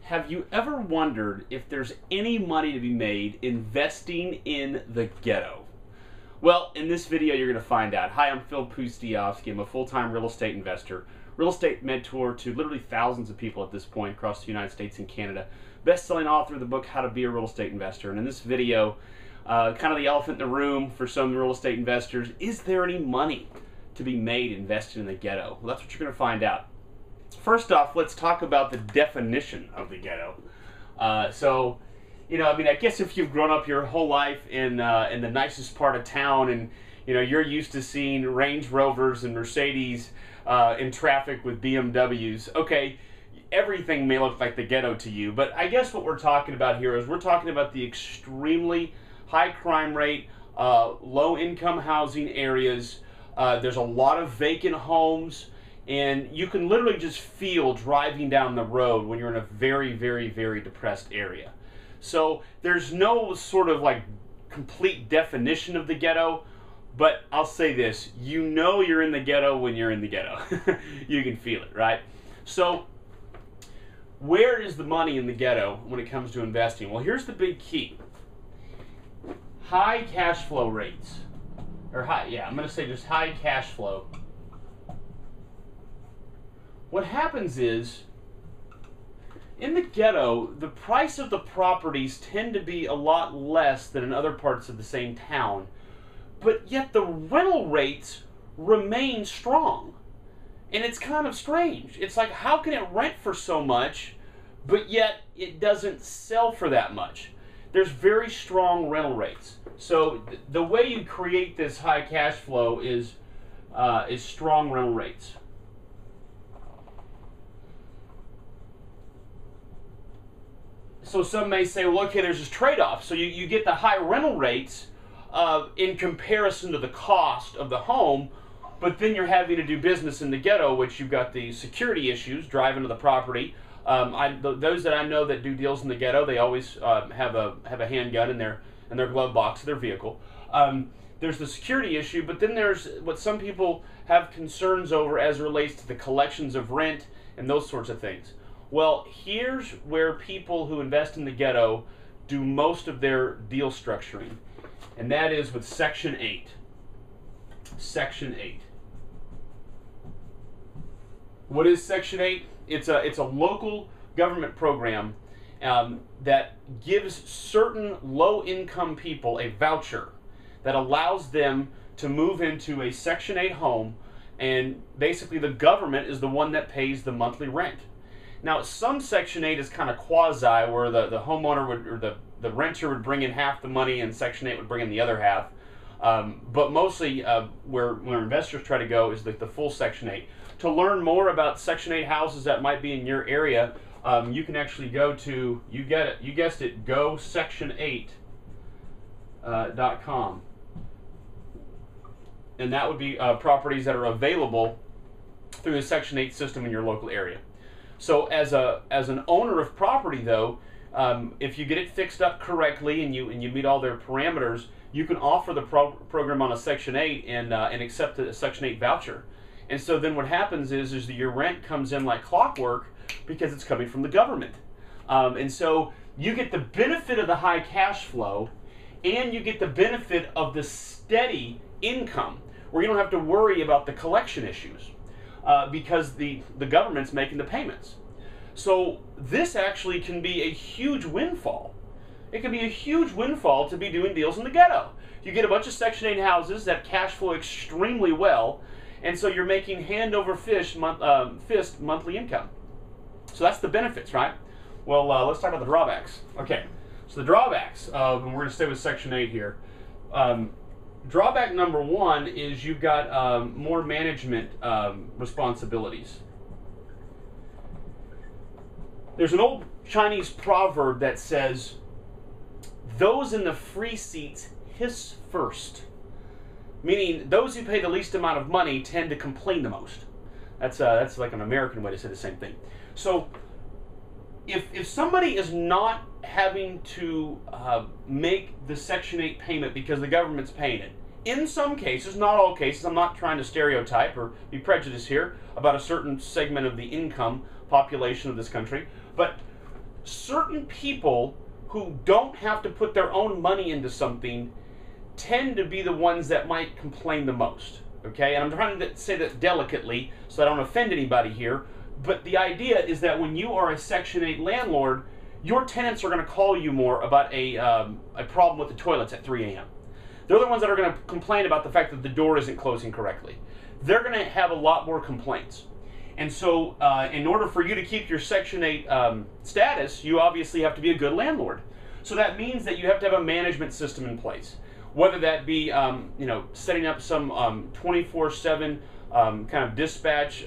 Have you ever wondered if there's any money to be made investing in the ghetto? Well, in this video you're going to find out. Hi, I'm Phil Pustiowski. I'm a full-time real estate investor, real estate mentor to literally thousands of people at this point across the United States and Canada. Best-selling author of the book, How to Be a Real Estate Investor. And in this video, kind of the elephant in the room for some real estate investors, is there any money to be made investing in the ghetto? Well, that's what you're going to find out. First off, let's talk about the definition of the ghetto. I guess if you've grown up your whole life in the nicest part of town, and you're used to seeing Range Rovers and Mercedes in traffic with BMWs, okay, everything may look like the ghetto to you. But I guess what we're talking about here is we're talking about the extremely high crime rate, low income housing areas. There's a lot of vacant homes. And you can literally just feel driving down the road when you're in a very, very, very depressed area. So there's no sort of like complete definition of the ghetto, but I'll say this, you're in the ghetto when you're in the ghetto. You can feel it, right? So where is the money in the ghetto when it comes to investing? Well, here's the big key. High cash flow rates. I'm going to say just high cash flow. What happens is, in the ghetto, the price of the properties tend to be a lot less than in other parts of the same town, but yet the rental rates remain strong. And it's kind of strange. It's like, how can it rent for so much, but yet it doesn't sell for that much? There's very strong rental rates. So the way you create this high cash flow is strong rental rates. So some may say, well, okay, there's this trade-off. So you get the high rental rates in comparison to the cost of the home, but then you're having to do business in the ghetto, which you've got the security issues driving to the property. Those that I know that do deals in the ghetto, they always have a handgun in their glove box of their vehicle. There's the security issue, but then there's what some people have concerns over as it relates to the collections of rent and those sorts of things. Well, here's where people who invest in the ghetto do most of their deal structuring, and that is with Section 8. Section 8. What is Section 8? It's a local government program that gives certain low-income people a voucher that allows them to move into a Section 8 home, and basically the government is the one that pays the monthly rent. Now, some Section 8 is kind of quasi, where the homeowner would, or the renter would bring in half the money and Section 8 would bring in the other half. But mostly where investors try to go is the full Section 8. To learn more about Section 8 houses that might be in your area, you can actually go to, you guessed it, gosection8.com. And that would be properties that are available through the Section 8 system in your local area. So as an owner of property, though, if you get it fixed up correctly and you meet all their parameters, you can offer the program on a Section 8 and accept a Section 8 voucher. And so then what happens is that your rent comes in like clockwork because it's coming from the government. And so you get the benefit of the high cash flow, and you get the benefit of the steady income, where you don't have to worry about the collection issues. Because the government's making the payments. So this actually can be a huge windfall. It can be a huge windfall to be doing deals in the ghetto. You get a bunch of Section 8 houses that cash flow extremely well, and so you're making hand over fist monthly income. So that's the benefits, right? Well, let's talk about the drawbacks. Okay, so the drawbacks, and we're going to stay with Section 8 here. Drawback number one is you've got more management responsibilities. There's an old Chinese proverb that says, those in the free seats hiss first. Meaning those who pay the least amount of money tend to complain the most. That's like an American way to say the same thing. So if somebody is not having to make the Section 8 payment because the government's paying it, in some cases, not all cases, I'm not trying to stereotype or be prejudiced here about a certain segment of the income population of this country, but certain people who don't have to put their own money into something tend to be the ones that might complain the most. Okay, and I'm trying to say that delicately so I don't offend anybody here, but the idea is that when you are a Section 8 landlord, your tenants are going to call you more about a problem with the toilets at 3 a.m. They're the ones that are going to complain about the fact that the door isn't closing correctly. They're going to have a lot more complaints. And so in order for you to keep your Section 8 status, you obviously have to be a good landlord. So that means that you have to have a management system in place. Whether that be setting up some 24/7 kind of dispatch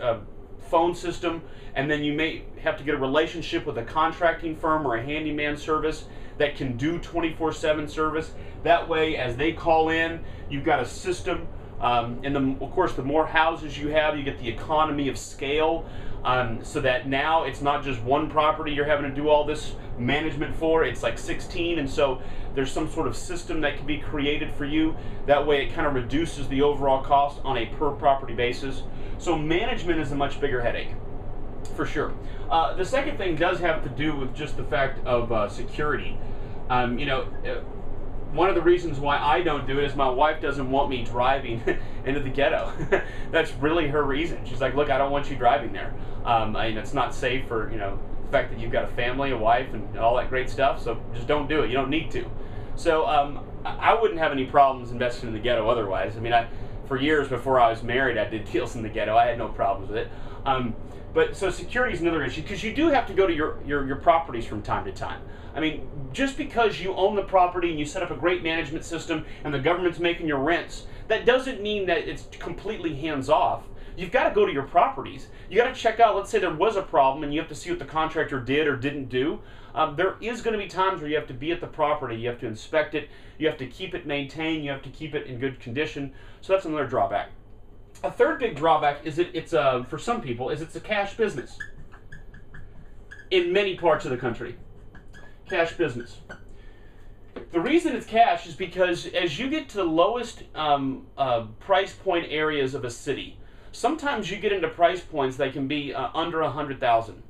phone system, and then you may have to get a relationship with a contracting firm or a handyman service that can do 24/7 service. That way, as they call in, you've got a system. And of course, the more houses you have, you get the economy of scale, so that now it's not just one property you're having to do all this management for, it's like 16, and so there's some sort of system that can be created for you. That way it kind of reduces the overall cost on a per property basis. So management is a much bigger headache, for sure. The second thing does have to do with just the fact of security. One of the reasons why I don't do it is my wife doesn't want me driving into the ghetto. That's really her reason. She's like, look, I don't want you driving there. It's not safe for, the fact that you've got a family, a wife, and all that great stuff, so just don't do it. You don't need to. So I wouldn't have any problems investing in the ghetto otherwise. For years before I was married, I did deals in the ghetto. I had no problems with it. But so security is another issue, because you do have to go to your properties from time to time. Just because you own the property and you set up a great management system and the government's making your rents, that doesn't mean that it's completely hands-off. You've got to go to your properties. You got to check out, let's say there was a problem and you have to see what the contractor did or didn't do. There is going to be times where you have to be at the property, you have to inspect it, you have to keep it maintained, you have to keep it in good condition. So that's another drawback. A third big drawback is it's for some people, it's a cash business. In many parts of the country. Cash business. The reason it's cash is because as you get to the lowest price point areas of a city, sometimes you get into price points that can be under 100,000.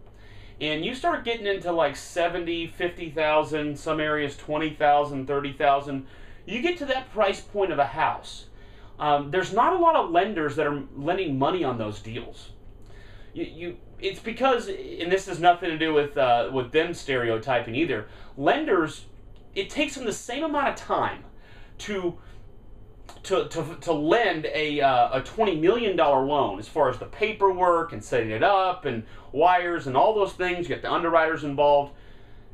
And you start getting into like 70, 50,000, some areas 20,000, 30,000. You get to that price point of a house. There's not a lot of lenders that are lending money on those deals. It's because, and this has nothing to do with them stereotyping either. Lenders, it takes them the same amount of time to lend a $20 million loan, as far as the paperwork and setting it up and wires and all those things. You get the underwriters involved.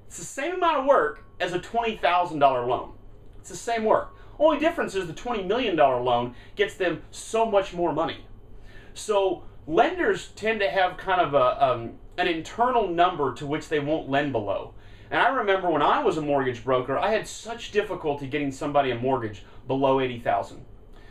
It's the same amount of work as a $20,000 loan. It's the same work. Only difference is the $20 million loan gets them so much more money. So lenders tend to have kind of an internal number to which they won't lend below. And I remember when I was a mortgage broker, I had such difficulty getting somebody a mortgage below $80,000.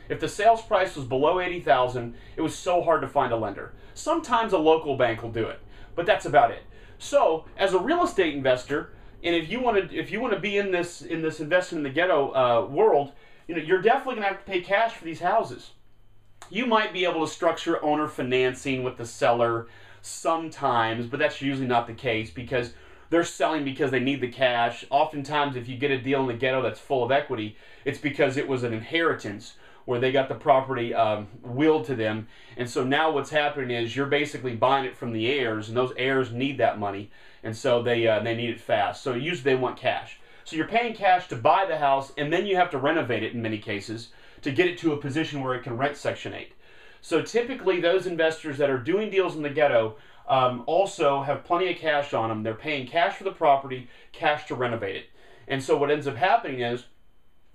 If the sales price was below $80,000, it was so hard to find a lender. Sometimes a local bank will do it, but that's about it. So, as a real estate investor, and if you want to be in this investment in the ghetto world, you're definitely going to have to pay cash for these houses. You might be able to structure owner financing with the seller sometimes, but that's usually not the case because they're selling because they need the cash. Oftentimes, if you get a deal in the ghetto that's full of equity, it's because it was an inheritance where they got the property willed to them. And so now what's happening is you're basically buying it from the heirs, and those heirs need that money. And so they need it fast. So usually they want cash. So you're paying cash to buy the house, and then you have to renovate it in many cases to get it to a position where it can rent Section 8. So typically those investors that are doing deals in the ghetto also have plenty of cash on them. They're paying cash for the property, cash to renovate it. And so what ends up happening is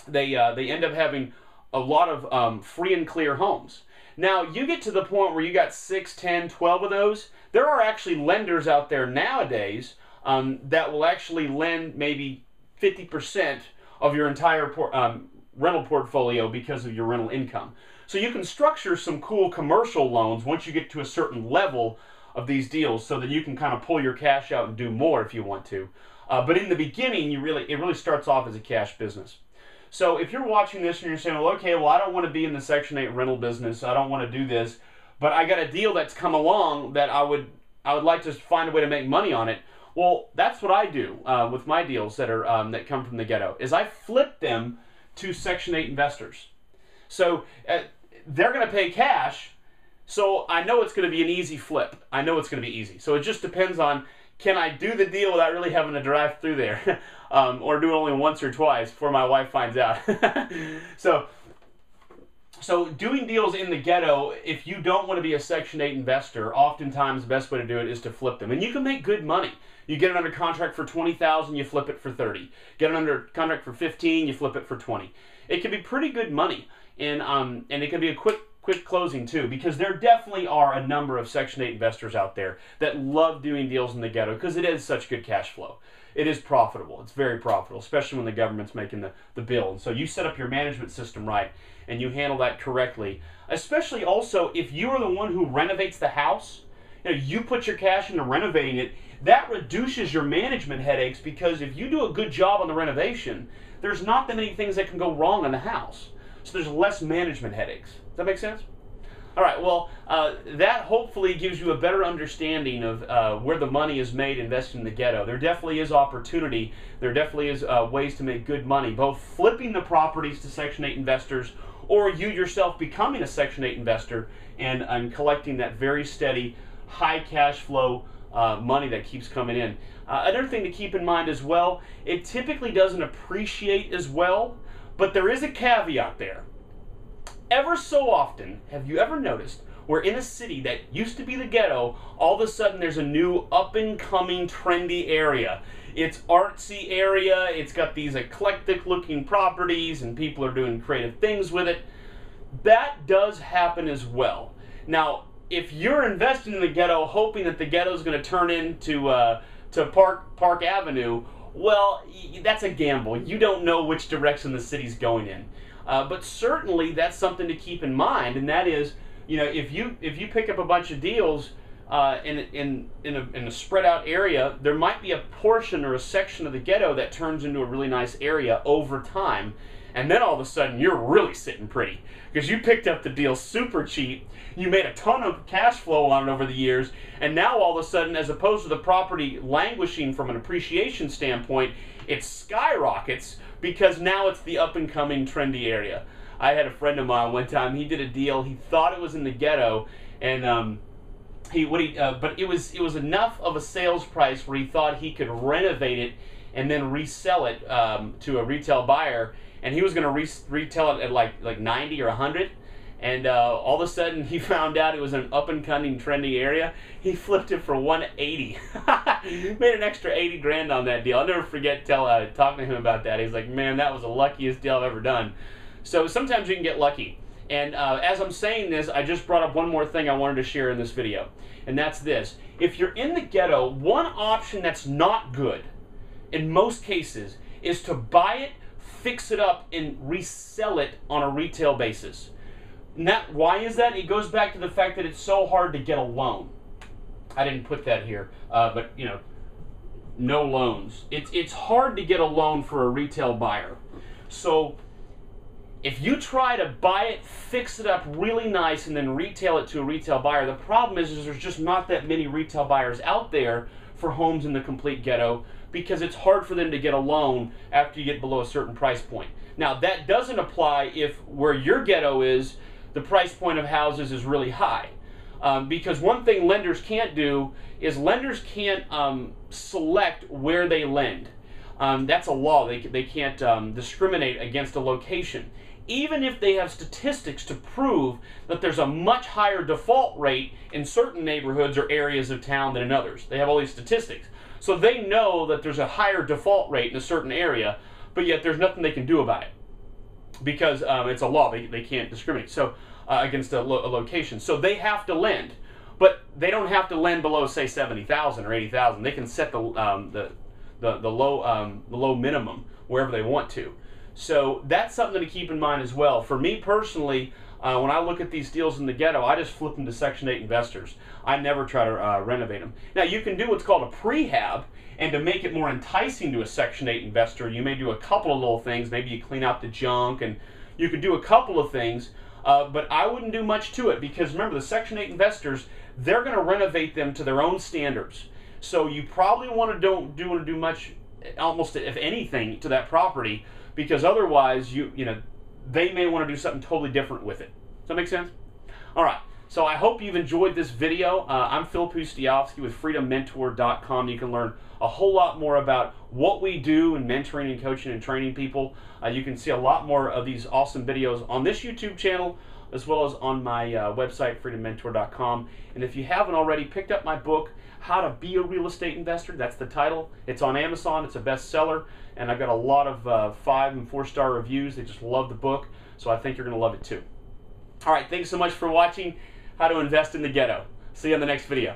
they end up having a lot of free and clear homes. Now, you get to the point where you got 6, 10, 12 of those. There are actually lenders out there nowadays that will actually lend maybe 50% of your entire rental portfolio because of your rental income. So you can structure some cool commercial loans once you get to a certain level of these deals so that you can kind of pull your cash out and do more if you want to. But in the beginning, it really starts off as a cash business. So if you're watching this and you're saying, well, okay, well, I don't want to be in the Section 8 rental business. I don't want to do this. But I got a deal that's come along that I would like to find a way to make money on it. Well, that's what I do with my deals that are that come from the ghetto, is I flip them to Section 8 investors. So they're going to pay cash, so I know it's going to be an easy flip. I know it's going to be easy. So it just depends on, can I do the deal without really having to drive through there, or do it only once or twice before my wife finds out. So doing deals in the ghetto, if you don't want to be a Section 8 investor, oftentimes the best way to do it is to flip them. And you can make good money. You get it under contract for $20,000, you flip it for $30,000. Get it under contract for $15,000, you flip it for $20,000. It can be pretty good money, and it can be a quick closing too, because there definitely are a number of Section 8 investors out there that love doing deals in the ghetto because it is such good cash flow. It is profitable. It's very profitable, especially when the government's making the bill. And so you set up your management system right and you handle that correctly. Especially also if you are the one who renovates the house, you put your cash into renovating it, that reduces your management headaches, because if you do a good job on the renovation, there's not that many things that can go wrong in the house. So there's less management headaches. Does that make sense? All right, well, that hopefully gives you a better understanding of where the money is made investing in the ghetto. There definitely is opportunity. There definitely is ways to make good money, both flipping the properties to Section 8 investors, or you yourself becoming a Section 8 investor and collecting that very steady, high cash flow money that keeps coming in. Another thing to keep in mind as well, it typically doesn't appreciate as well, but there is a caveat there. Ever so often, have you ever noticed where in a city that used to be the ghetto, all of a sudden there's a new up-and-coming trendy area? It's artsy area, it's got these eclectic looking properties, and people are doing creative things with it. That does happen as well. Now, if you're investing in the ghetto hoping that the ghetto is going to turn into to Park Avenue, well, that's a gamble. You don't know which direction the city's going in. But certainly that's something to keep in mind, and that is, if you pick up a bunch of deals in a spread out area, there might be a portion or a section of the ghetto that turns into a really nice area over time, and then all of a sudden you're really sitting pretty because you picked up the deal super cheap. You made a ton of cash flow on it over the years, and now all of a sudden, as opposed to the property languishing from an appreciation standpoint, it skyrockets because now it's the up-and-coming trendy area. I had a friend of mine one time, he did a deal, he thought it was in the ghetto, and but it was enough of a sales price where he thought he could renovate it and then resell it to a retail buyer, and he was going to retail it at like 90 or 100. And all of a sudden, he found out it was an up-and-coming, trendy area. He flipped it for 180. Made an extra 80 grand on that deal. I'll never forget talking to him about that. He's like, man, that was the luckiest deal I've ever done. So sometimes you can get lucky. And as I'm saying this, I just brought up one more thing I wanted to share in this video. And that's this. If you're in the ghetto, one option that's not good, in most cases, is to buy it, fix it up, and resell it on a retail basis. Why is that? It goes back to the fact that it's so hard to get a loan. I didn't put that here, but no loans. It's hard to get a loan for a retail buyer. So if you try to buy it, fix it up really nice, and then retail it to a retail buyer, the problem is there's just not that many retail buyers out there for homes in the complete ghetto, because it's hard for them to get a loan after you get below a certain price point. Now, that doesn't apply if where your ghetto is, the price point of houses is really high. Because one thing lenders can't do is lenders can't select where they lend. That's a law. They can't discriminate against a location. Even if they have statistics to prove that there's a much higher default rate in certain neighborhoods or areas of town than in others. They have all these statistics. So they know that there's a higher default rate in a certain area, but yet there's nothing they can do about it, because it's a law. They can't discriminate against a location. So they have to lend, but they don't have to lend below, say, 70,000 or 80,000. They can set the low minimum wherever they want to. So that's something to keep in mind as well. For me personally, when I look at these deals in the ghetto, I just flip them to Section 8 investors. I never try to renovate them. Now, you can do what's called a prehab, and to make it more enticing to a Section 8 investor, you may do a couple of little things. Maybe you clean out the junk, and you could do a couple of things, but I wouldn't do much to it, because remember, the Section 8 investors, they're going to renovate them to their own standards. So you probably want to do much, almost if anything, to that property, because otherwise they may want to do something totally different with it. Does that make sense? All right. So I hope you've enjoyed this video. I'm Phil Pustiowski with freedommentor.com. You can learn a whole lot more about what we do in mentoring and coaching and training people. You can see a lot more of these awesome videos on this YouTube channel, as well as on my website, freedommentor.com. And if you haven't already picked up my book, How to Be a Real Estate Investor, that's the title. It's on Amazon. It's a bestseller, and I've got a lot of 5 and 4-star reviews. They just love the book, so I think you're going to love it too. All right, thanks so much for watching How to Invest in the Ghetto. See you on the next video.